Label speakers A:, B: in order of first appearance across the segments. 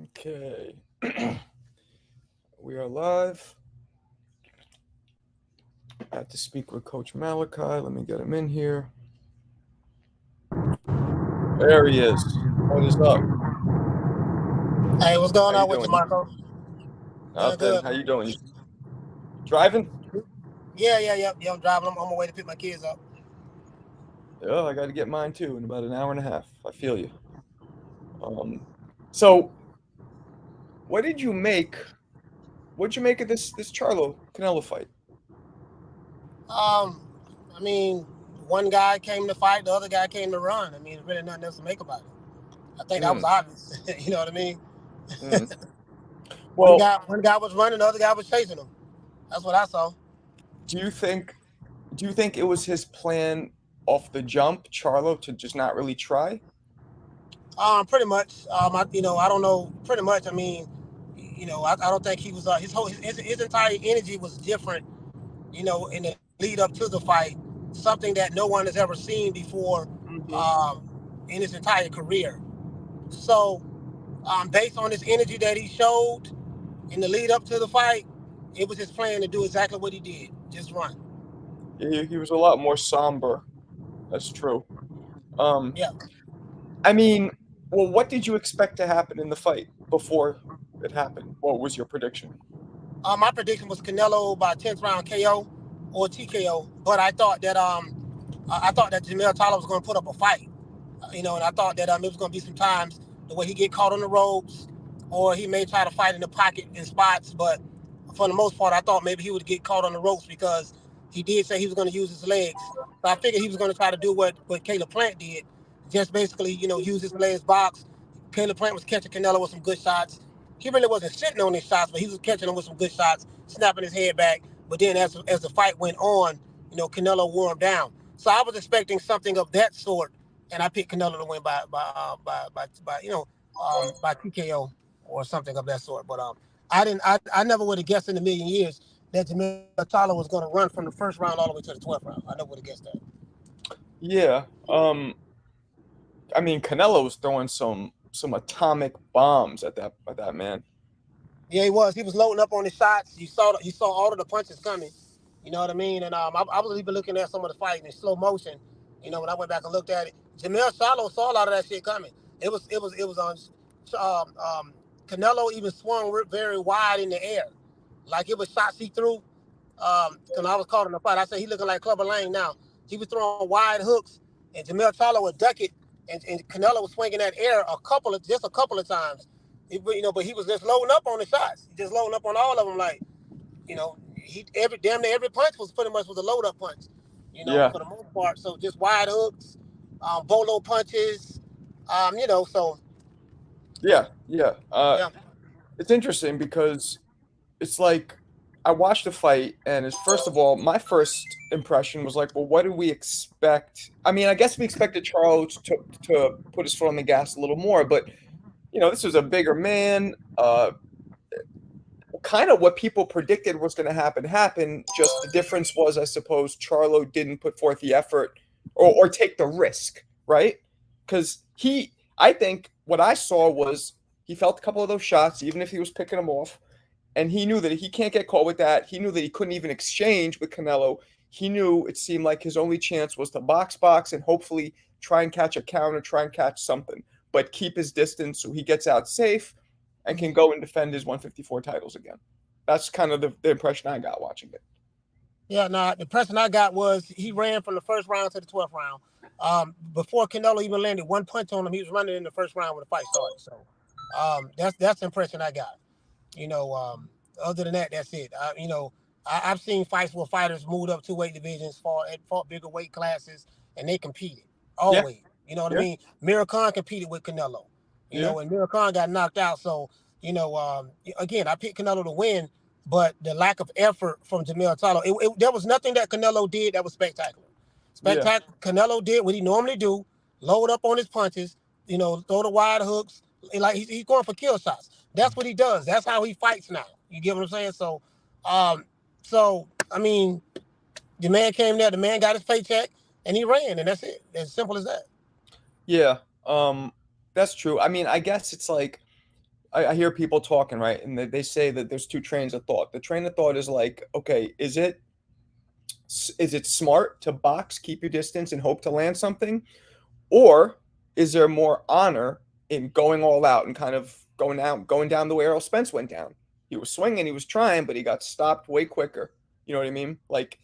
A: Okay. We are live. I have to speak with Coach Malachi. Let me get him in here. There he is. What is up?
B: Hey, what's
A: How
B: going
A: you
B: on with you,
A: doing?
B: Marco? Doing
A: Nothing.
B: good.
A: How you doing? You driving?
B: Yeah. I'm driving. I'm on my way to pick my kids up.
A: Yeah, I got to get mine too in about an hour and a half. I feel you. Um, so what did you make? What'd you make of this Charlo Canelo fight?
B: Um, I mean, one guy came to fight, the other guy came to run. I mean, there's really nothing else to make about it. I think that was
A: Mm,
B: obvious. You know what I mean?
A: mm.
B: One
A: Well,
B: guy, one guy was running, the other guy was chasing him. That's what I saw.
A: do you think do you think it was his plan off the jump, Charlo, to just not really try?
B: Pretty much. I don't know. Pretty much. I mean, I don't think he was. His entire energy was different. In the lead up to the fight, something that no one has ever seen before
A: Hmm.
B: um, in his entire career. So, based on his energy that he showed in the lead up to the fight, it was his plan to do exactly what he did, just run.
A: He was a lot more somber. That's true. Um,
B: Yeah.
A: I mean, well, what did you expect to happen in the fight before it happened? What was your prediction?
B: My prediction was Canelo by 10th round KO or TKO, but I thought that Jermell Charlo was going to put up a fight. And I thought that it was going to be some times the way he get caught on the ropes, or he may try to fight in the pocket in spots. But for the most part, I thought maybe he would get caught on the ropes because he did say he was going to use his legs. So I figured he was going to try to do what Caleb Plant did, just basically use his legs box. Caleb Plant was catching Canelo with some good shots. He really wasn't sitting on his shots, but he was catching him with some good shots, snapping his head back. But then as the fight went on, Canelo wore him down. So I was expecting something of that sort, and I picked Canelo to win by TKO or something of that sort. But I never would have guessed in a million years that Jermell Charlo was going to run from the first round all the way to the 12th round. I never would have guessed that.
A: Yeah. I mean, Canelo was throwing some atomic bombs at that man.
B: Yeah, he was. He was loading up on his shots. You saw all of the punches coming. You know what I mean? And I was even looking at some of the fight in slow motion. When I went back and looked at it, Jermell Charlo saw a lot of that shit coming. It was on. Canelo even swung very wide in the air, like it was shots he threw. Because I was caught in the fight, I said he looking like Clubber Lang now. He was throwing wide hooks, and Jermell Charlo would duck it, and Canelo was swinging that air just a couple of times. But he was just loading up on the shots. He just loading up on all of them. Like, he damn near every punch was pretty much was a load up punch.
A: Yeah.
B: For the most part. So just wide hooks, bolo punches. So
A: Yeah. Yeah.
B: yeah.
A: It's interesting because it's like I watched the fight, and it's first of all, my first impression was like, well, what did we expect? I mean, I guess we expected Charles to put his foot on the gas a little more, but this was a bigger man. Kind of what people predicted was going to happen happened. Just the difference was, I suppose, Charlo didn't put forth the effort or take the risk, right? Because I think what I saw was he felt a couple of those shots, even if he was picking them off, and he knew that he can't get caught with that. He knew that he couldn't even exchange with Canelo. He knew it seemed like his only chance was to box and hopefully try and catch a counter, try and catch something, but keep his distance so he gets out safe and can go and defend his 154 titles again. That's kind of the impression I got watching it.
B: Yeah, the impression I got was he ran from the first round to the 12th round. Before Canelo even landed one punch on him, he was running in the first round when the fight started. So that's the impression I got. You know, um, Other than that, that's it. I've seen fights where fighters moved up two weight divisions, fought bigger weight classes, and they competed
A: Yeah,
B: always. You know what I
A: yeah,
B: mean? Mira Khan competed with Canelo.
A: yeah,
B: And Mira Khan got knocked out. So again, I picked Canelo to win, but the lack of effort from Jermell Charlo, there was nothing that Canelo did that was spectacular.
A: yeah,
B: Canelo did what he normally do, load up on his punches, throw the wide hooks, like he's going for kill shots. That's what he does. That's how he fights now. You get what I'm saying? Um, so I mean, the man came there, the man got his paycheck, and he ran, and that's it. As simple as that.
A: yeah. That's true. I mean, I guess it's like I hear people talking, right? And they say that there's two trains of thought. The train of thought is like, okay, is it smart to box, keep your distance, and hope to land something? Or is there more honor in going all out and kind of going down the way Errol Spence went down? He was swinging, he was trying, but he got stopped way quicker. You know what I mean? Like,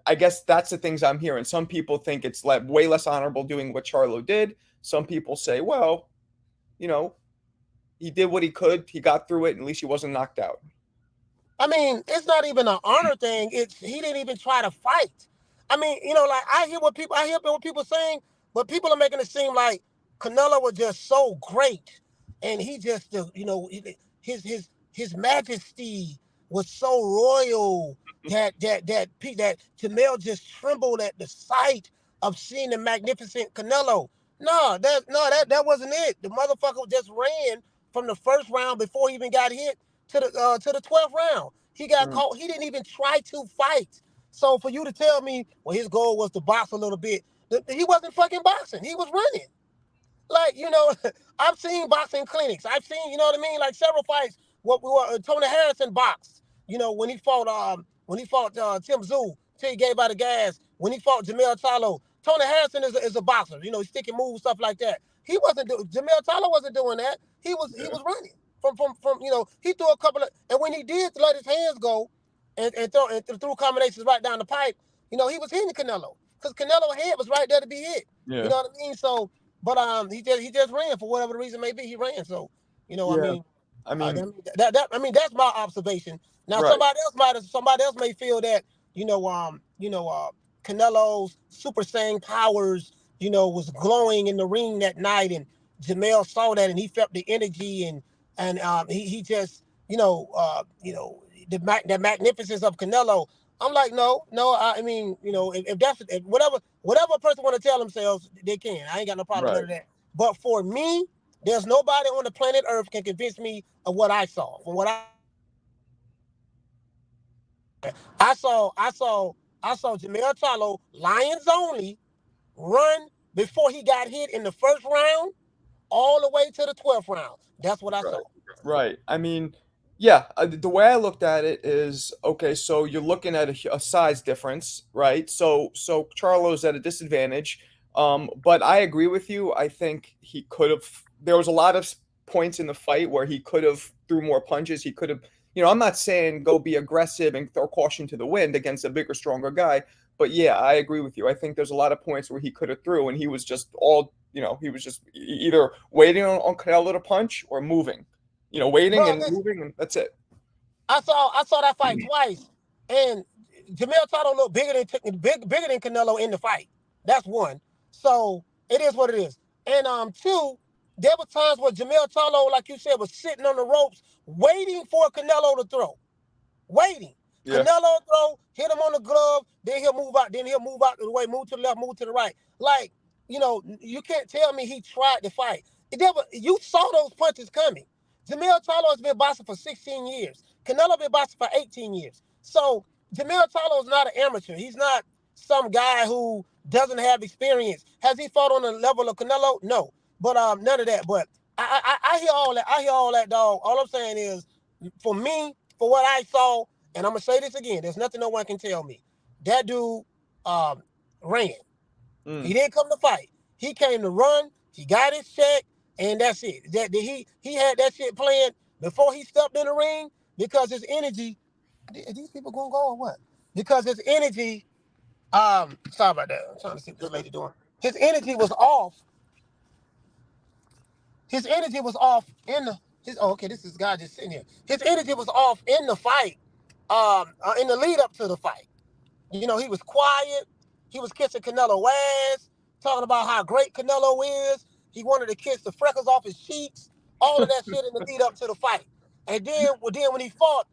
A: I guess that's the things I'm hearing. Some people think it's way less honorable doing what Charlo did. Some people say, well, you know, he did what he could. He got through it. And at least he wasn't knocked out.
B: I mean, it's not even an honor thing. It's he didn't even try to fight. I mean, you know, like I hear what people saying, but people are making it seem like Canelo was just so great, and he just, you know, his majesty was so royal that Jermell just trembled at the sight of seeing the magnificent Canelo. No, that wasn't it. The motherfucker just ran from the first round before he even got hit to the 12th round. He got caught. He didn't even try to fight. So for you to tell me, well, his goal was to box a little bit, he wasn't fucking boxing. He was running. Like, you know, I've seen boxing clinics. I've seen, you know what I mean, like several fights. Tony Harrison boxed. You know, when he fought Tim Tszyu till he gave out the gas. When he fought Jermell Charlo, Tony Harrison is a boxer. You know, he's sticking moves, stuff like that. Jermell Charlo wasn't doing that. He was running from you know, he threw a couple of, and when he did let his hands go and threw combinations right down the pipe, you know, he was hitting Canelo because Canelo's head was right there to be hit. Yeah. You know what I mean? So, but he just ran for whatever the reason may be. He ran. So, you know, yeah. I mean, that's my observation. Now, right. somebody else may feel that, Canelo's Super Saiyan powers, you know, was glowing in the ring that night, and Jermell saw that and he felt the energy and he just, the magnificence of Canelo. I'm like, no. I mean, you know, if whatever a person want to tell themselves, they can. I ain't got no problem with that. But for me, there's nobody on the planet Earth can convince me of what I saw. From what I saw Jermell Charlo, Lions only, run before he got hit in the first round, all the way to the 12th round. That's what I saw.
A: Right. I mean, yeah, the way I looked at it is, okay, so you're looking at a size difference, right? So Charlo's at a disadvantage. But I agree with you. I think he could have, there was a lot of points in the fight where he could have threw more punches. He could have, you know, I'm not saying go be aggressive and throw caution to the wind against a bigger, stronger guy. But yeah, I agree with you. I think there's a lot of points where he could have threw and he was just he was just either waiting on Canelo to punch or moving. You know, waiting and moving, and that's it.
B: I saw that fight twice, and Jermell Charlo looked bigger than Canelo in the fight. That's one. So it is what it is. And two, there were times where Jermell Charlo, like you said, was sitting on the ropes waiting for Canelo to throw. Waiting. Yeah. Canelo throw, hit him on the glove, then he'll move out of the way, move to the left, move to the right. Like, you know, you can't tell me he tried to fight. You saw those punches coming. Jermell Charlo has been boxing for 16 years. Canelo been boxing for 18 years. So Jermell Charlo is not an amateur. He's not some guy who doesn't have experience. Has he fought on the level of Canelo? No. But none of that. But I hear all that. I hear all that, dog. All I'm saying is, for me, for what I saw, and I'm gonna say this again, there's nothing no one can tell me. That dude ran. He didn't come to fight. He came to run. He got his check. And that's it. He had that shit playing before he stepped in the ring because his energy. Are these people gonna go or what? Because his energy. Sorry about that. I'm trying to see what this lady doing. His energy was off. His energy was off in the. This is guy just sitting here. His energy was off in the fight. In the lead up to the fight. You know, he was quiet. He was kissing Canelo ass, talking about how great Canelo is. He wanted to kiss the freckles off his cheeks, all of that shit in the lead up to the fight. And then when he fought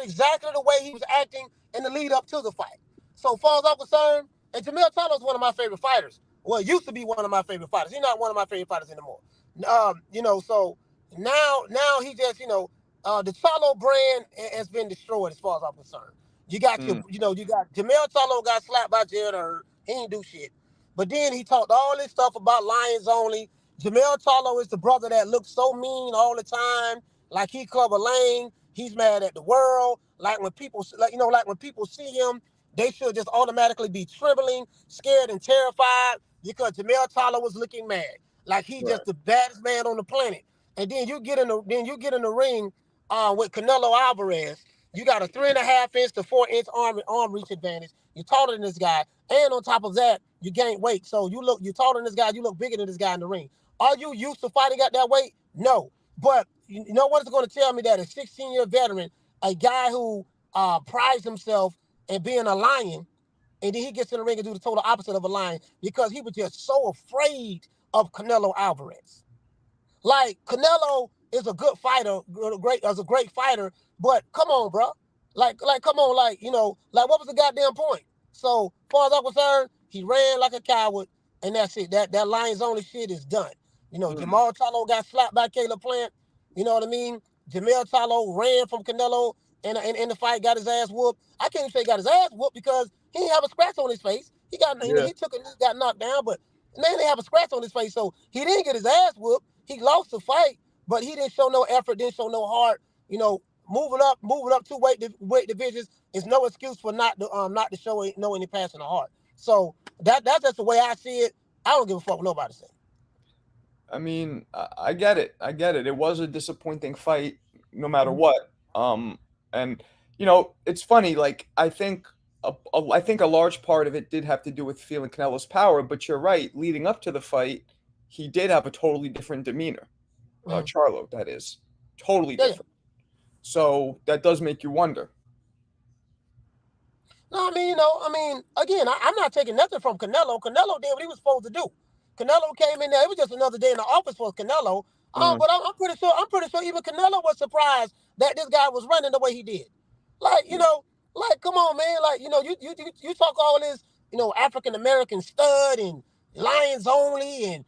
B: exactly the way he was acting in the lead up to the fight. So far as I'm concerned, and Jermell Charlo is one of my favorite fighters. Well, used to be one of my favorite fighters. He's not one of my favorite fighters anymore. So now he just, the Charlo brand has been destroyed as far as I'm concerned. You got Jermell Charlo got slapped by Jared Hurd. He didn't do shit. But then he talked all this stuff about Lions only. Jermell Charlo is the brother that looks so mean all the time, like he Clubber Lang. He's mad at the world. Like when people, like when people see him, they should just automatically be trembling, scared, and terrified because Jermell Charlo was looking mad, like he's
A: Right.
B: just the baddest man on the planet. And then you get in the ring with Canelo Alvarez. You got a 3.5 inch to 4 inch arm reach advantage. You're taller than this guy, and on top of that, you gain weight. So you're taller than this guy. You look bigger than this guy in the ring. Are you used to fighting at that weight? No. But you know what it's going to tell me? That a 16-year veteran, a guy who prides himself in being a lion, and then he gets in the ring and do the total opposite of a lion because he was just so afraid of Canelo Alvarez. Like, Canelo is a good fighter, a great fighter, but come on, bro. Like, come on, like, like, what was the goddamn point? So, as far as I'm concerned, he ran like a coward, and that's it. That Lions only shit is done. Jermall Charlo got slapped by Caleb Plant. You know what I mean? Jermell Charlo ran from Canelo in the fight, got his ass whooped. I can't even say he got his ass whooped because he didn't have a scratch on his face. He took a knee, got knocked down, but man, they have a scratch on his face, so he didn't get his ass whooped. He lost the fight, but he didn't show no effort, didn't show no heart. Moving up two weight divisions is no excuse for not to show any passion or heart. So that's just the way I see it. I don't give a fuck what nobody says.
A: I mean, I get it. It was a disappointing fight, no matter what. And it's funny. Like, I think a large part of it did have to do with feeling Canelo's power. But you're right. Leading up to the fight, he did have a totally different demeanor. Charlo, that is, totally different. So that does make you wonder.
B: No, I mean, again, I'm not taking nothing from Canelo. Canelo did what he was supposed to do. Canelo came in there. It was just another day in the office for Canelo. But I'm pretty sure even Canelo was surprised that this guy was running the way he did. Like, come on, man. Like, you talk all this, African American stud and Lions only, and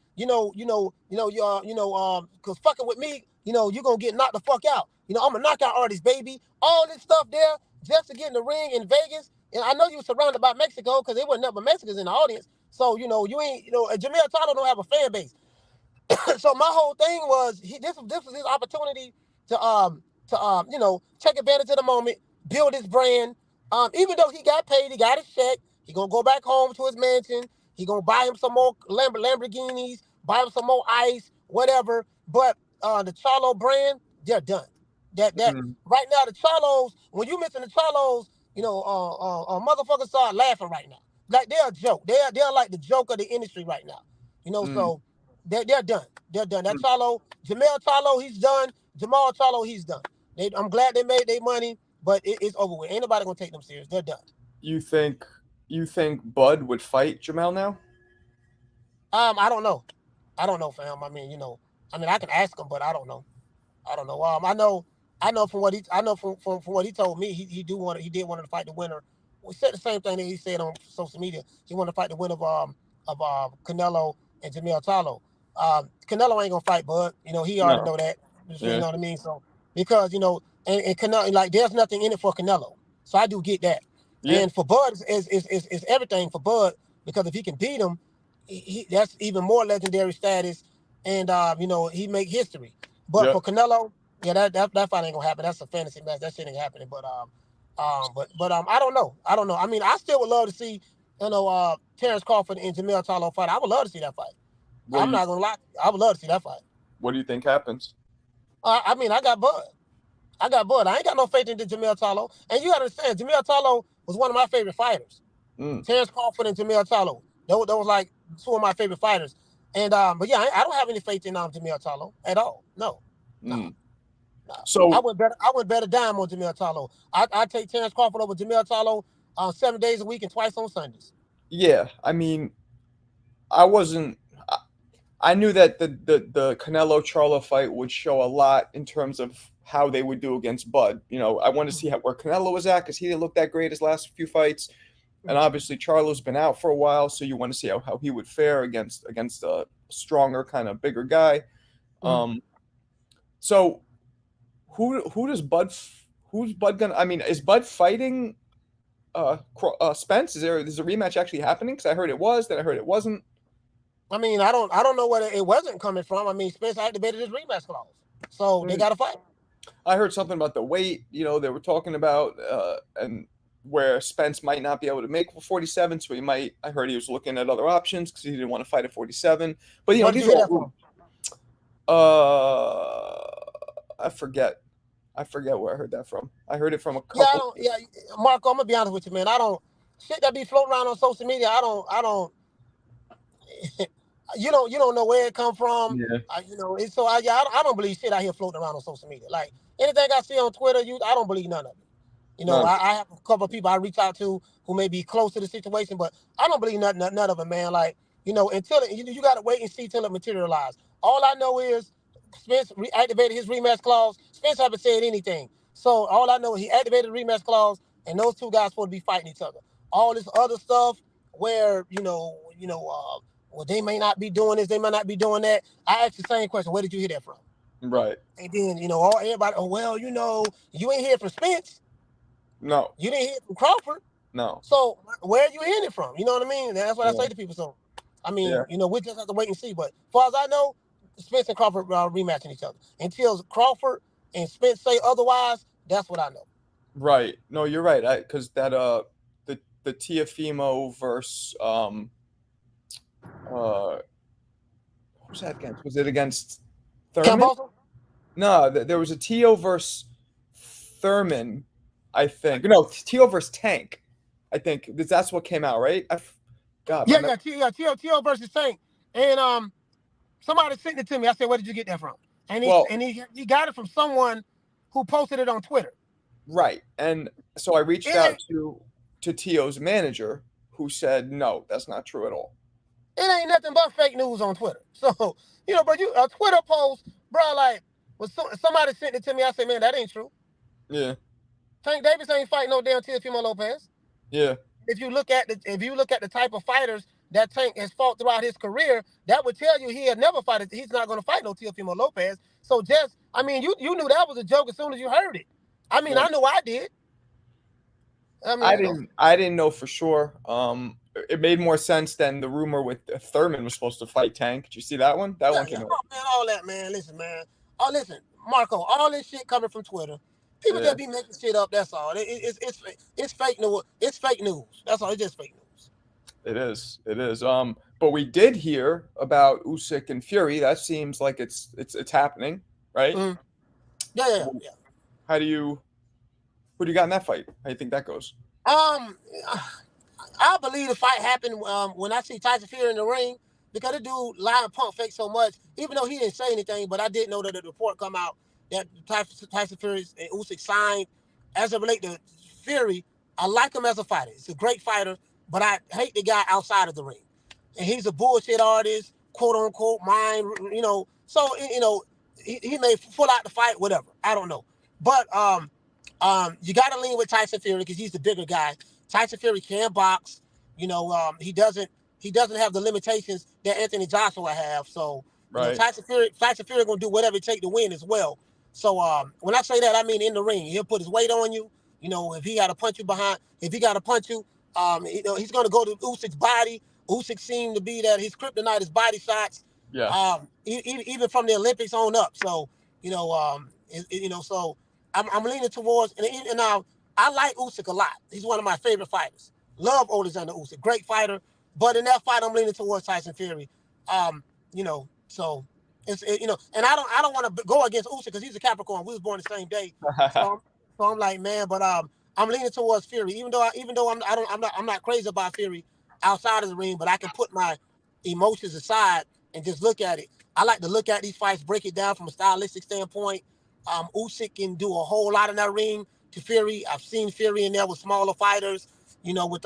B: cause fucking with me, you're gonna get knocked the fuck out. I'm a knockout artist, baby. All this stuff there just to get in the ring in Vegas. And I know you were surrounded by Mexico because there wasn't nothing but Mexicans in the audience. So, you ain't, Jermell Charlo don't have a fan base. So my whole thing was this was his opportunity to take advantage of the moment, build his brand. Even though he got paid, he got his check, he gonna go back home to his mansion. He gonna buy him some more Lamborghinis, buy him some more ice, whatever. But the Charlo brand, they're done. That right now, the Charlos, when you mention the Charlos, motherfuckers start laughing right now. Like, they're a joke. They're like the joke of the industry right now. So they're done. They're done. That Charlo, Jermell Charlo, he's done. Jermall Charlo, he's done. I'm glad they made their money, but it's over with. Ain't nobody gonna take them serious. They're done.
A: You think Bud would fight Jermell now?
B: I don't know. Fam. I mean, I can ask him, but I don't know. I know from what he told me, he did want to fight the winner. We said the same thing that he said on social media. He wanted to fight the winner of Canelo and Jermell Charlo. Canelo ain't gonna fight Bud. He already know that. You know what I mean? So because and Canelo, like, there's nothing in it for Canelo. So I do get that. Yeah. And for Bud is everything for Bud, because if he can beat him, that's even more legendary status, and he make history. But for Canelo, that fight ain't gonna happen. That's a fantasy match. That shit ain't happening. But I don't know. I mean, I still would love to see Terrence Crawford and Jermell Charlo fight. I would love to see that fight. I'm not gonna lie. I would love to see that fight.
A: What do you think happens?
B: I mean, I got Bud. I ain't got no faith in Jermell Charlo. And you gotta understand, Jermell Charlo was one of my favorite fighters. Terrence Crawford and Jermell Charlo. That was like two of my favorite fighters. And but yeah, I don't have any faith in Jermell Charlo at all. No. So I would bet a dime on Jermell Charlo. I take Terrence Crawford over Jermell Charlo 7 days a week and twice on Sundays.
A: Yeah, I mean, I knew that the Canelo Charlo fight would show a lot in terms of how they would do against Bud. I wanted to see where Canelo was at, because he didn't look that great his last few fights, and obviously Charlo's been out for a while, so you want to see how he would fare against a stronger, kind of bigger guy. So who's Bud gonna? I mean, is Bud fighting Spence? Is a rematch actually happening? Because I heard it was, then I heard it wasn't.
B: I mean, I don't know where it wasn't coming from. I mean, Spence activated his rematch clause, so they got to fight.
A: I heard something about the weight. They were talking about and where Spence might not be able to make 47, so he might. I heard he was looking at other options because he didn't want to fight at 47. But
B: What did
A: these
B: you
A: are
B: hear that
A: all. I forget. I forget where I heard that from. I heard it from a couple.
B: Marco, I'm gonna be honest with you, man. I don't shit that be floating around on social media. I don't. you don't know where it come from.
A: Yeah.
B: I don't believe shit out here floating around on social media. Like anything I see on Twitter, I don't believe none of it. I have a couple of people I reach out to who may be close to the situation, but I don't believe none of it, man. Like, until you got to wait and see till it materializes. All I know is Spence reactivated his rematch clause. Spence haven't said anything. So all I know is he activated the rematch clause, and those two guys supposed to be fighting each other. All this other stuff where, well, they may not be doing this, they may not be doing that. I asked the same question. Where did you hear that from?
A: Right.
B: And then, everybody, you ain't hear from Spence.
A: No.
B: You didn't hear it from Crawford.
A: No.
B: So where are you hearing it from? You know what I mean? That's what I say to people. So, I mean, we just have to wait and see. But as far as I know, Spence and Crawford are rematching each other. Until Crawford and Spence say otherwise, that's what I know.
A: Right. No, you're right. Because that the Teofimo versus what was that against? Was it against Thurman? No, there was a Teo versus Thurman, I think. No, Teo versus Tank. I think that's what came out, right?
B: Teo versus Tank. And somebody sent it to me. I said, "Where did you get that from?" And he got it from someone who posted it on Twitter.
A: Right. And so I reached out to Teo's manager, who said, "No, that's not true at all."
B: It ain't nothing but fake news on Twitter. So, but a Twitter post, bro, like, somebody sent it to me. I said, "Man, that ain't true."
A: Yeah.
B: Tank Davis ain't fighting no damn Teofimo Lopez.
A: Yeah.
B: If you look at the type of fighters that Tank has fought throughout his career, that would tell you he'll never fight. He's not going to fight no Teofimo Lopez. So you knew that was a joke as soon as you heard it. I mean, I knew I did.
A: I didn't know for sure. It made more sense than the rumor with Thurman was supposed to fight Tank. Did you see that one? That one came out.
B: Man, all that, man. Listen, man. Oh, listen, Marco. All this shit coming from Twitter. People just be making shit up. That's all. It's fake news. It's fake news. That's all. It's just fake news.
A: It is. It is. But we did hear about Usyk and Fury. That seems like it's happening, right?
B: Mm-hmm. Yeah.
A: Who do you got in that fight? How do you think that goes?
B: I believe the fight happened when I see Tyson Fury in the ring, because the dude lied and pump fake so much, even though he didn't say anything, but I did know that the report come out that Tyson Fury and Usyk signed. As it relates to Fury, I like him as a fighter. He's a great fighter, but I hate the guy outside of the ring. And he's a bullshit artist, quote unquote, so, he may pull out the fight, whatever. I don't know. But you got to lean with Tyson Fury because he's the bigger guy. Tyson Fury can box. He doesn't have the limitations that Anthony Joshua have. So, Tyson Fury gonna do whatever it takes to win as well. So when I say that, I mean in the ring. He'll put his weight on you. If he got to punch you behind, he's gonna go to Usyk's body. Usyk seemed to be that his kryptonite is body shots.
A: Yeah.
B: Even from the Olympics on up. So so I'm leaning towards and now. I like Usyk a lot. He's one of my favorite fighters. Love Alexander Usyk, great fighter. But in that fight, I'm leaning towards Tyson Fury. So it's and I don't want to go against Usyk because he's a Capricorn. We was born the same day. So I'm like, man, but I'm leaning towards Fury. Even though I'm not crazy about Fury outside of the ring, but I can put my emotions aside and just look at it. I like to look at these fights, break it down from a stylistic standpoint. Usyk can do a whole lot in that ring. To Fury, I've seen Fury in there with smaller fighters, with what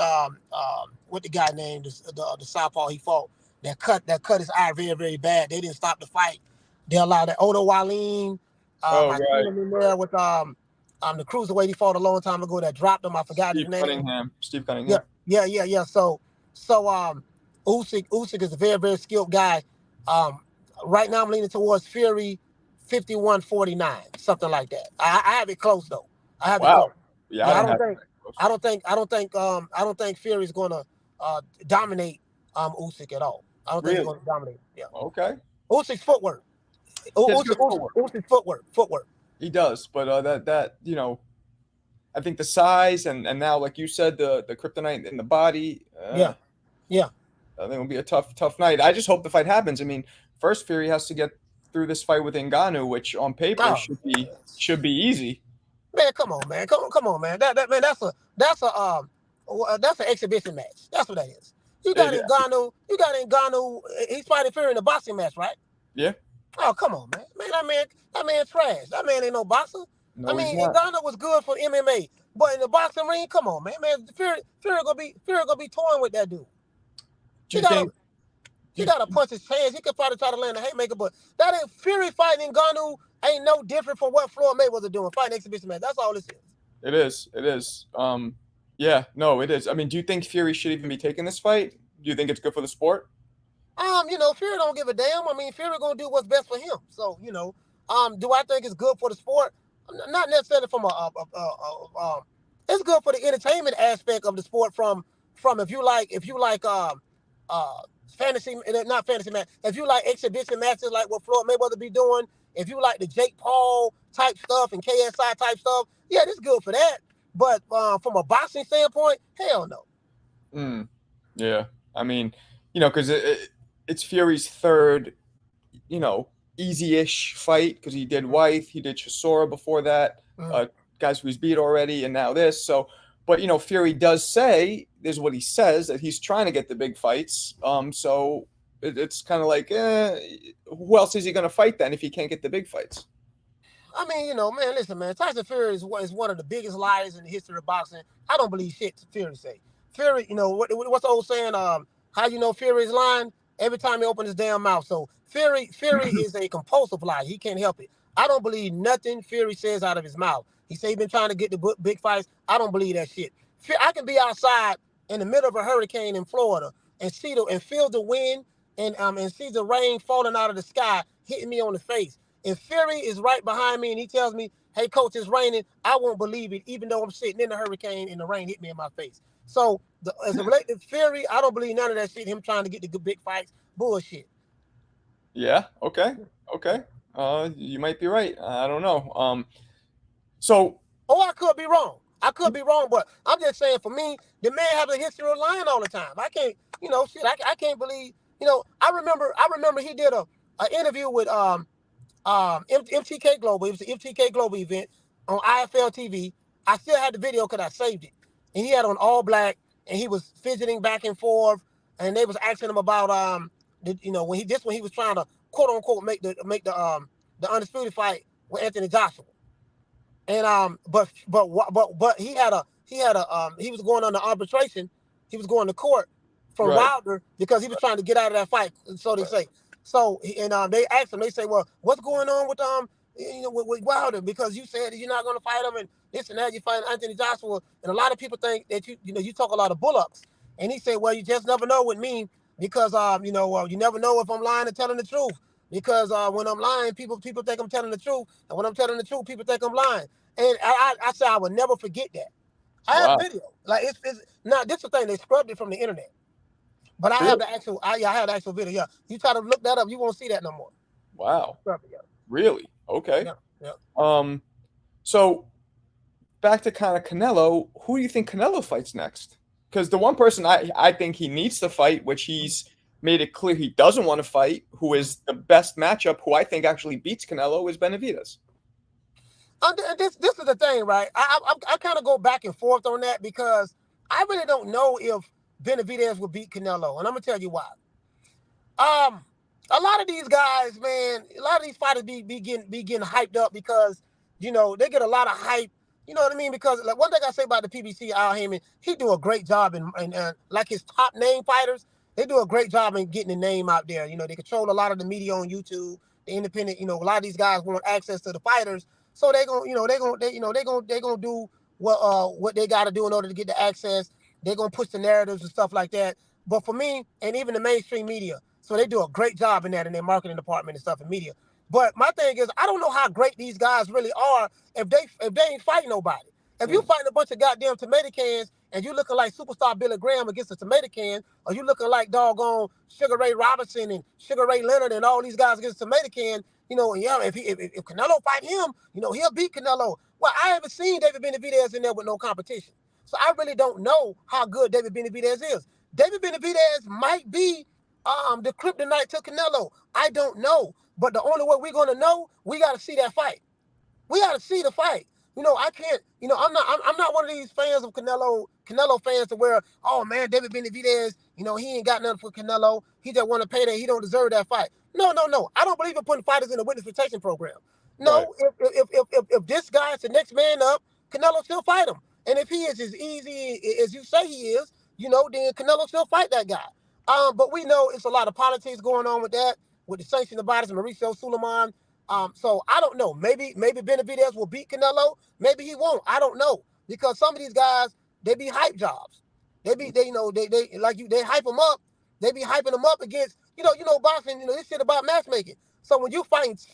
B: the guy named the southpaw he fought that cut his eye very, very bad. They didn't stop the fight. They allowed that Odo Wallin. I seen him in there with the cruiserweight he fought a long time ago that dropped him. I forgot his name.
A: Steve Cunningham.
B: Yeah. So Usyk is a very, very skilled guy. Right now I'm leaning towards Fury 51-49, something like that. I have it close though. I have it close.
A: Yeah,
B: I don't think Fury's gonna dominate Usyk at all. I don't think he's
A: Really?
B: going to dominate. Yeah.
A: Okay.
B: Usyk's footwork.
A: He has good footwork.
B: Usyk's footwork.
A: He does, but that I think the size and now, like you said, the kryptonite in the body.
B: Yeah.
A: I think it'll be a tough night. I just hope the fight happens. I mean, first Fury has to get through this fight with Ngannou, which on paper should be easy.
B: Man, come on, man. Come on, man. That's an exhibition match. That's what that is. You got Ngannou. He's fighting Fury in a boxing match, right?
A: Yeah.
B: Oh, come on, man. That man trash. That man ain't no boxer.
A: No,
B: I mean, Ngannou was good for MMA, but in the boxing ring, come on, man. Fury gonna be toying with that dude. He gotta punch his chance. He could probably try to land a haymaker, but that ain't Fury fighting Ngannou ain't no different from what Floyd Mayweather doing, fighting exhibition match. That's all this is.
A: It is. Yeah, no, it is. I mean, do you think Fury should even be taking this fight? Do you think it's good for the sport?
B: Fury don't give a damn. I mean, Fury gonna do what's best for him. So, do I think it's good for the sport? Not necessarily from it's good for the entertainment aspect of the sport. From if you like fantasy, not fantasy match. If you like exhibition matches like what Floyd Mayweather be doing, if you like the Jake Paul type stuff and KSI type stuff, yeah, this is good for that. But from a boxing standpoint, hell no.
A: Yeah, I mean, because it's Fury's third, easy-ish fight, because he did Wythe, he did Chisora before that, guys who he's beat already, and now this. So, but Fury does say, is what he says, that he's trying to get the big fights. So it's kind of like, who else is he going to fight then if he can't get the big fights?
B: I mean, man, listen, man. Tyson Fury is one of the biggest liars in the history of boxing. I don't believe shit Fury say. Fury, what's the old saying? How you know Fury is lying? Every time he opens his damn mouth. So Fury is a compulsive liar. He can't help it. I don't believe nothing Fury says out of his mouth. He say he been trying to get the big fights. I don't believe that shit. I can be outside in the middle of a hurricane in Florida and feel the wind and see the rain falling out of the sky hitting me on the face. If Fury is right behind me and he tells me, hey, coach, it's raining, I won't believe it, even though I'm sitting in the hurricane and the rain hit me in my face. So, as it relates to Fury, I don't believe none of that shit, him trying to get the big fights, bullshit.
A: Yeah, okay. You might be right. I don't know. I
B: could be wrong. But I'm just saying, for me, the man has a history of lying all the time. I can't, I can't believe, I remember he did an interview with MTK Global. It was an MTK Global event on IFL TV. I still had the video because I saved it. And he had on all black, and he was fidgeting back and forth, and they was asking him about when he was trying to quote unquote make the undisputed fight with Anthony Joshua. And but he was going on the arbitration. He was going to court from Wilder because he was trying to get out of that fight. So they say. So they asked him. They say, "Well, what's going on with with Wilder? Because you said you're not going to fight him, and this and that. You fight Anthony Joshua, and a lot of people think that you talk a lot of bull-ups." And he said, "Well, you just never know with me because you never know if I'm lying or telling the truth. Because when I'm lying, people think I'm telling the truth, and when I'm telling the truth, people think I'm lying." And I said I would never forget that. I have video. Like it's now this is the thing, they scrubbed it from the internet. But I have the actual I have the actual video. Yeah. You try to look that up, you won't see that no more.
A: Wow. Really? Okay.
B: Yeah.
A: So back to kind of Canelo, who do you think Canelo fights next? Because the one person I think he needs to fight, which he's made it clear he doesn't want to fight, who is the best matchup, who I think actually beats Canelo, is Benavidez.
B: This is the thing, right? I kind of go back and forth on that because I really don't know if Benavidez will beat Canelo, and I'm gonna tell you why. A lot of these guys, man, a lot of these fighters be getting hyped up because they get a lot of hype. You know what I mean? Because like one thing I say about the PBC, Al Heyman, he do a great job in like his top name fighters, they do a great job in getting the name out there. They control a lot of the media on YouTube, the independent. A lot of these guys want access to the fighters, so they're gonna do what they got to do in order to get the access. They're going to push the narratives and stuff like that. But for me, and even the mainstream media, so they do a great job in that in their marketing department and stuff in media. But my thing is, I don't know how great these guys really are if they ain't fighting nobody. If you fighting a bunch of goddamn tomato cans and you looking like superstar Billy Graham against a tomato can, or you looking like doggone Sugar Ray Robinson and Sugar Ray Leonard and all these guys against a tomato can, if Canelo fight him, he'll beat Canelo. Well, I haven't seen David Benavidez in there with no competition. So I really don't know how good David Benavidez is. David Benavidez might be the kryptonite to Canelo. I don't know. But the only way we're going to know, we got to see that fight. We got to see the fight. I can't, I'm not one of these fans of Canelo fans to where, oh man, David Benavidez, he ain't got nothing for Canelo. He just want to pay that. He don't deserve that fight. No. I don't believe in putting fighters in a witness protection program. No, right. If this guy's the next man up, Canelo still fight him. And if he is as easy as you say he is, then Canelo still fight that guy. But we know it's a lot of politics going on with that, with the sanctioning bodies, Mauricio Suleiman. So I don't know. Maybe Benavidez will beat Canelo. Maybe he won't. I don't know, because some of these guys, they be hype jobs. They hype them up. They be hyping them up against boxing. This shit about matchmaking. So when you fights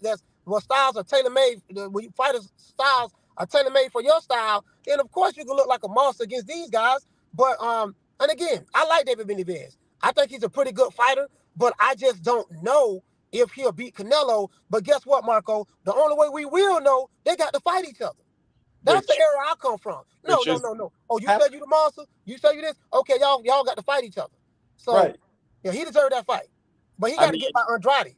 B: that's styles are tailor made, when you fighters styles are tailor made for your style, then of course you can look like a monster against these guys. But and again, I like David Benavidez. I think he's a pretty good fighter, but I just don't know if he'll beat Canelo. But guess what, Marco? The only way we will know, they got to fight each other. That's the era I come from. No. Oh, you said you the monster? You say you this? Okay, y'all got to fight each other. So, right. Yeah, he deserved that fight. But he got to get by Andrade.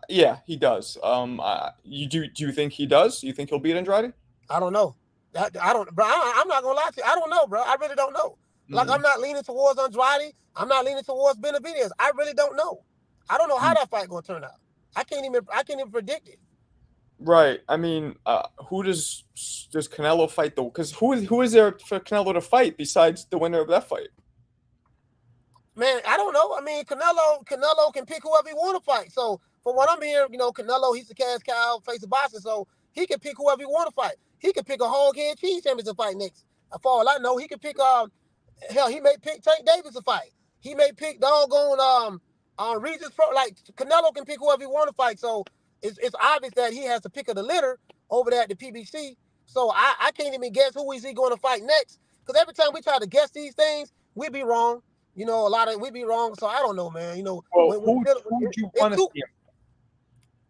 A: Yeah, he does. Do you think he does? You think he'll beat Andrade?
B: I don't know. I don't, bro. I'm not gonna lie to you. I don't know, bro. I really don't know. Like, I'm not leaning towards Andrade. I'm not leaning towards Benavidez. I really don't know. I don't know how that fight gonna turn out. I can't even predict it.
A: Right. I mean, who does Canelo fight though? Because who is there for Canelo to fight besides the winner of that fight?
B: Man, I don't know. I mean, Canelo can pick whoever he want to fight. So from what I'm hearing, Canelo, he's the cash cow face of boxing, so he can pick whoever he want to fight. He could pick a hog-head cheese champion to fight next. For all I know, he could pick he may pick Tank Davis to fight. He may pick doggone Regis Pro. Like, Canelo can pick whoever he want to fight. So it's obvious that he has the pick of the litter over there at the PBC. So I can't even guess who is he going to fight next. Because every time we try to guess these things, we be wrong. We be wrong. So I don't know, man.
A: Who would you want to see him?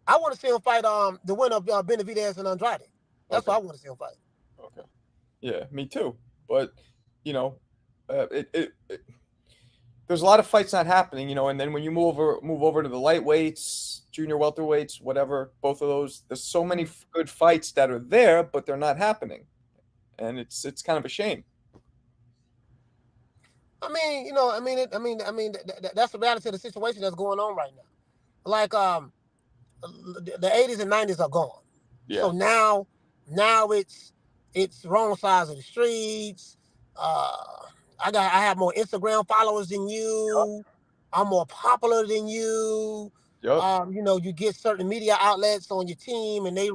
B: I want to see him fight the winner of Benavidez and Andrade. That's what I want to see him fight.
A: Okay. Yeah, me too. But there's a lot of fights not happening, and then when you move over to the lightweights, junior welterweights, whatever, both of those, there's so many good fights that are there, but they're not happening, and it's kind of a shame.
B: That's the reality of the situation that's going on right now. Like, the 80s and 90s are gone. Yeah. So now it's wrong sides of the streets. I have more Instagram followers than you. Yep. I'm more popular than you. Yep. You get certain media outlets on your team, and they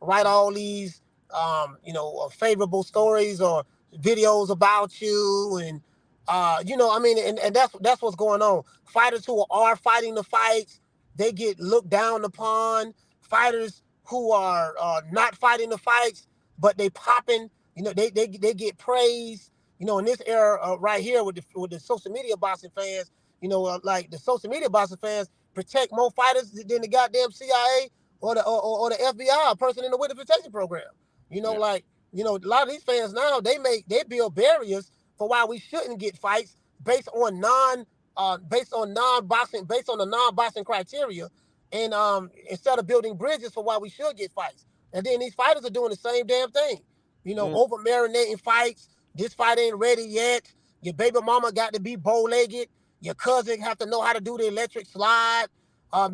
B: write all these, favorable stories or videos about you, and and that's what's going on. Fighters who are fighting the fights, they get looked down upon. Fighters who are not fighting the fights, but they popping, they get praised. In this era right here with the social media boxing fans, like the social media boxing fans protect more fighters than the goddamn CIA or the FBI, a person in the witness protection program. A lot of these fans now, they build barriers for why we shouldn't get fights based on the non-boxing criteria, and instead of building bridges for why we should get fights. And then these fighters are doing the same damn thing, over marinating fights. This fight ain't ready yet. Your baby mama got to be bow-legged. Your cousin have to know how to do the electric slide. I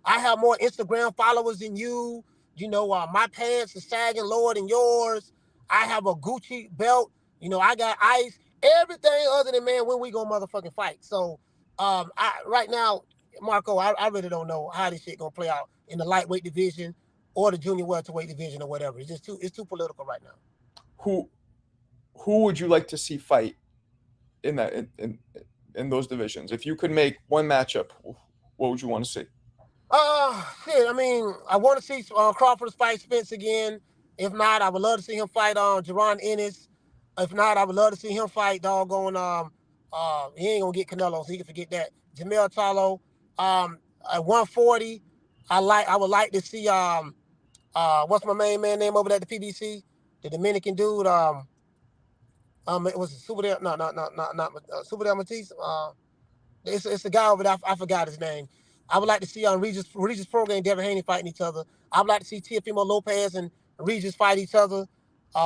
B: have more Instagram followers than you. My pants are sagging lower than yours. I have a Gucci belt. I got ice. Everything other than, man, when we gonna motherfucking fight. So right now, Marco, I really don't know how this shit gonna play out in the lightweight division or the junior welterweight division or whatever. It's just too political right now.
A: Who would you like to see fight in those divisions? If you could make one matchup, what would you want to see?
B: I want to see Crawford fight Spence again. If not, I would love to see him fight Jaron Ennis. If not, I would love to see him fight doggone he ain't gonna get Canelo, so he can forget that. Jermell Charlo. At 140, I would like to see what's my main man name over there at the PBC? The Dominican dude. It was Super Del, not Super Del Matisse. It's a guy over there. I forgot his name. I would like to see on Regis Program and Devin Haney fighting each other. I would like to see Teofimo Lopez and Regis fight each other.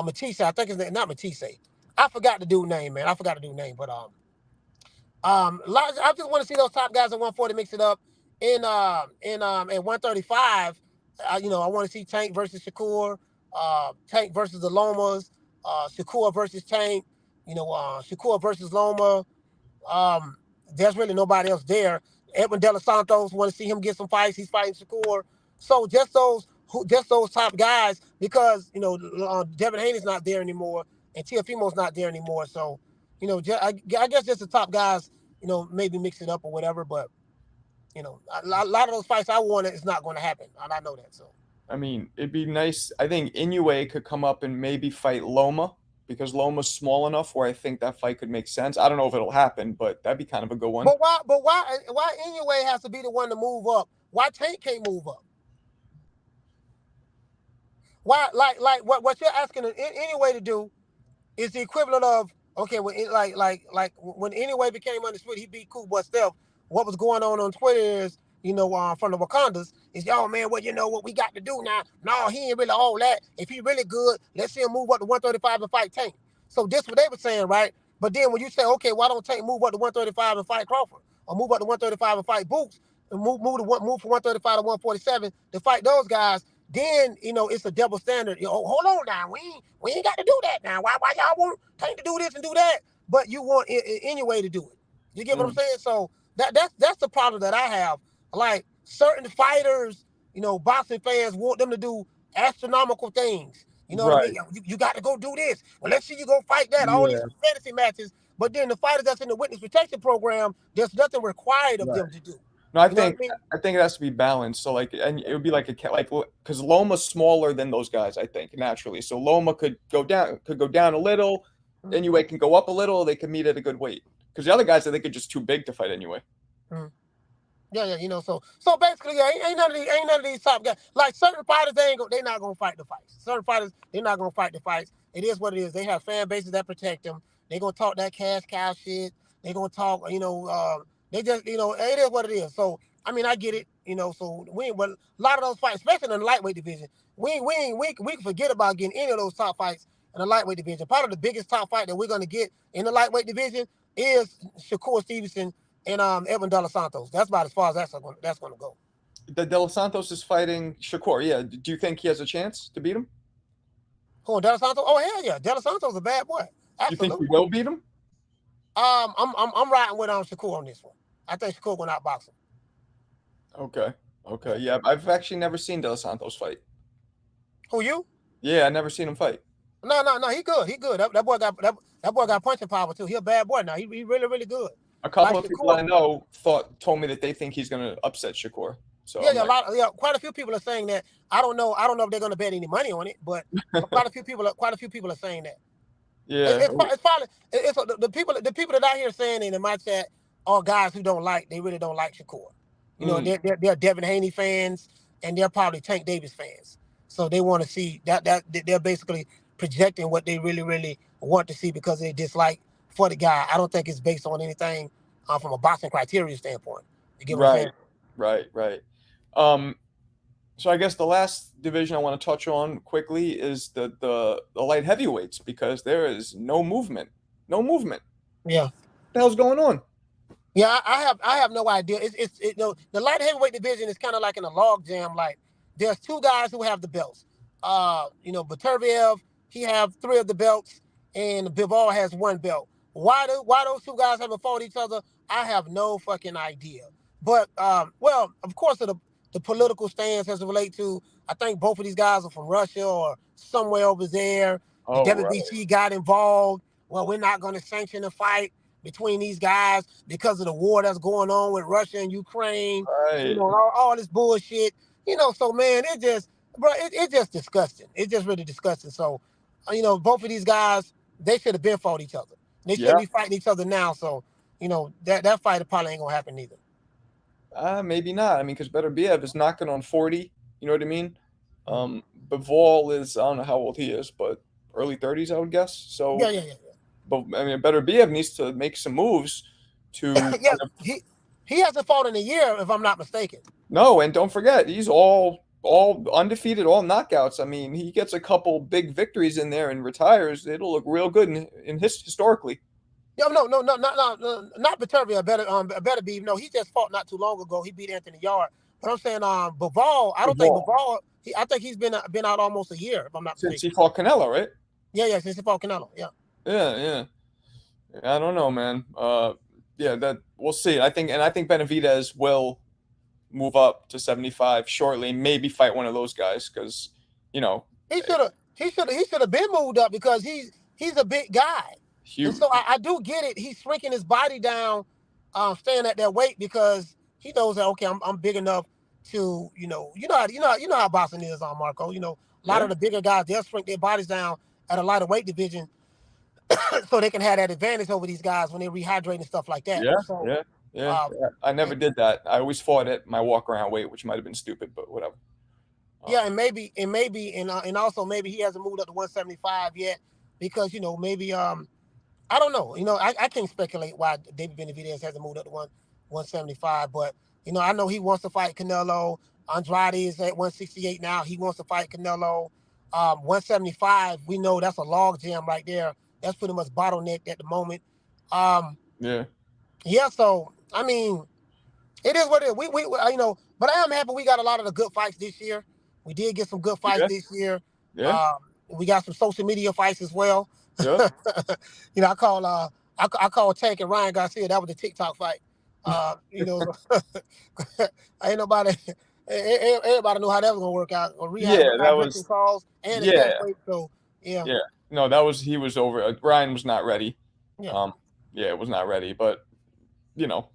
B: Matisse, I think his name, not Matisse. I forgot the dude's name, man. I forgot the dude's name, but I just want to see those top guys at 140 mix it up. At 135, I want to see Tank versus Shakur, Tank versus the Lomas, Shakur versus Tank, Shakur versus Loma. There's really nobody else there. Edwin De Los Santos, want to see him get some fights. He's fighting Shakur. So just those top guys, because Devin Haney's not there anymore and Teofimo's not there anymore. So I guess just the top guys, maybe mix it up or whatever. But a lot of those fights I wanted is not going to happen, and I know that. So
A: I mean, it'd be nice. I think Inoue could come up and maybe fight Loma, because Loma's small enough where I think that fight could make sense. I don't know if it'll happen, but that'd be kind of a good one.
B: But why Inoue has to be the one to move up? Why Tank can't move up? Why like what you're asking Inoue to do is the equivalent of, okay, when when Inoue became undisputed, he beat Cool Boy Steph. What was going on Twitter is, from the Wakandas is, man, what we got to do now? No, he ain't really all that. If he really good, let's see him move up to 135 and fight Tank. So this what they were saying, right? But then when you say, okay, why don't Tank move up to 135 and fight Crawford, or move up to 135 and fight Boots, and move from 135 to 147 to fight those guys? Then it's a double standard. Hold on now, we ain't got to do that now. Why y'all want Tank to do this and do that, but you want Inoue to do it? You get what I'm saying? So that's the problem that I have. Like certain fighters, boxing fans want them to do astronomical things. What I mean? You got to go do this. Well, let's see you go fight that. All these fantasy matches. But then the fighters that's in the witness protection program, there's nothing required of them to do.
A: No, I think it has to be balanced. So and it would be because Loma's smaller than those guys, I think, naturally. So Loma could go down a little. Inoue can go up a little. They can meet at a good weight. Because the other guys, I think, are just too big to fight anyway.
B: Mm-hmm. Yeah, so basically, ain't none of these top guys. Like certain fighters, they're not gonna fight the fights. Certain fighters, they're not gonna fight the fights. It is what it is. They have fan bases that protect them. They're gonna talk that cash cow shit. They're gonna talk, they just, it is what it is. So I mean, I get it, So but a lot of those fights, especially in the lightweight division, we can forget about getting any of those top fights in the lightweight division. Probably the biggest top fight that we're gonna get in the lightweight division is Shakur Stevenson and Edwin De Los Santos. That's about as far as that's going to go.
A: De Los Santos is fighting Shakur. Yeah. Do you think he has a chance to beat him?
B: Who, De Los Santos? Oh hell yeah, De Los Santos is a bad boy. Absolutely.
A: You think he will beat him?
B: I'm riding with Shakur on this one. I think Shakur will outbox him.
A: Okay. Yeah, I've actually never seen De Los Santos fight.
B: Who, you?
A: Yeah, I never seen him fight.
B: No. He good. That boy got punching power too. He a bad boy now. He really, really good.
A: A couple of people I know told me that they think he's going to upset Shakur. So
B: quite a few people are saying that. I don't know if they're going to bet any money on it, but quite a few people are saying that.
A: Yeah,
B: it's probably the people that I hear saying it in my chat are guys who they really don't like Shakur. They're Devin Haney fans and they're probably Tank Davis fans. So they want to see that they're basically projecting what they really, really want to see because they dislike for the guy. I don't think it's based on anything from a boxing criteria standpoint. You get what I'm saying?
A: Right. So I guess the last division I want to touch on quickly is the light heavyweights, because there is no movement.
B: Yeah.
A: What the hell's going on?
B: Yeah, I have no idea. It's the light heavyweight division is kind of like in a log jam. Like there's two guys who have the belts. Baturviev, he have 3 of the belts, and Bivol has 1 belt. Why those two guys haven't fought each other, I have no fucking idea. But of course, the political stance as it relates to, I think both of these guys are from Russia or somewhere over there. The WBC got involved. Well, we're not going to sanction the fight between these guys because of the war that's going on with Russia and Ukraine.
A: Right.
B: All this bullshit. So man, bro, it's just disgusting. It's just really disgusting. So, both of these guys, they should have been fought each other. They shouldn't be fighting each other now. So, that fight probably ain't gonna happen either.
A: Maybe not. I mean, because Beterbiev is knocking on 40. You know what I mean? Bivol is, I don't know how old he is, but early 30s, I would guess. So,
B: Yeah.
A: but I mean, Beterbiev needs to make some moves to.
B: Yeah, he hasn't fought in a year, if I'm not mistaken.
A: No, and don't forget, he's all undefeated, all knockouts. I mean, he gets a couple big victories in there and retires. It'll look real good in historically.
B: Yeah, no, not Beterbiev. Beterbiev. No, he just fought not too long ago. He beat Anthony Yard. But I'm saying, Bivol. I don't think Bivol. I think he's been out almost a year, if I'm not mistaken.
A: Since he fought Canelo, right?
B: Yeah, since he fought Canelo.
A: Yeah. I don't know, man. Yeah, that we'll see. I think Benavidez will move up to 75 shortly, and maybe fight one of those guys because,
B: he should have been moved up because he's a big guy.
A: Huge.
B: And so I do get it. He's shrinking his body down, staying at that weight because he knows that okay, I'm big enough to you know how boxing is, Marco. A lot of the bigger guys, they'll shrink their bodies down at a lighter weight division so they can have that advantage over these guys when they rehydrate and stuff like that.
A: Yeah. I never did that. I always fought at my walk around weight, which might have been stupid, but whatever.
B: And also maybe he hasn't moved up to 175 yet because maybe I don't know. I can't speculate why David Benavidez hasn't moved up to 175, but I know he wants to fight Canelo. Andrade is at 168 now. He wants to fight Canelo. 175, we know that's a log jam right there. That's pretty much bottlenecked at the moment. Yeah. So I mean, it is what it is. We but I am happy we got a lot of the good fights this year. We did get some good fights this year.
A: Yeah.
B: We got some social media fights as well.
A: Yeah.
B: I call Tank and Ryan Garcia. That was the TikTok fight. Ain't nobody. Everybody knew how that was gonna work out.
A: That was
B: calls and so yeah.
A: No, he was over. Ryan was not ready. It was not ready. But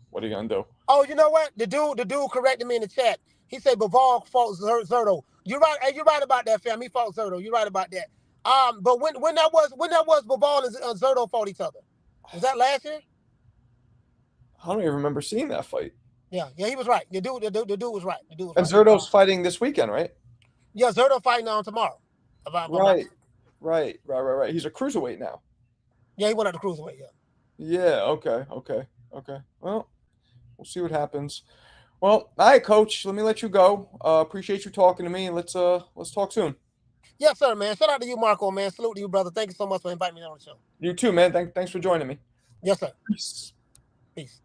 A: what are you gonna do?
B: Oh, you know what? The dude corrected me in the chat. He said Bivol fought Zerto. You're right. You're right about that, fam. He fought Zerto. You're right about that. But when that was Bivol and Zerto fought each other? Was that last year?
A: I don't even remember seeing that fight.
B: Yeah, he was right. The dude was right.
A: And Zerto's fighting this weekend, right?
B: Yeah, Zerto fighting on tomorrow.
A: Right. He's a cruiserweight now.
B: Yeah, he went up to cruiserweight.
A: Yeah. Okay. Well, we'll see what happens. Well, all right, Coach. Let me let you go. Appreciate you talking to me. Let's talk soon.
B: Yes, sir, man. Shout out to you, Marco, man. Salute to you, brother. Thank you so much for inviting me on the show.
A: You too, man. Thanks for joining me.
B: Yes, sir.
A: Peace.
B: Peace.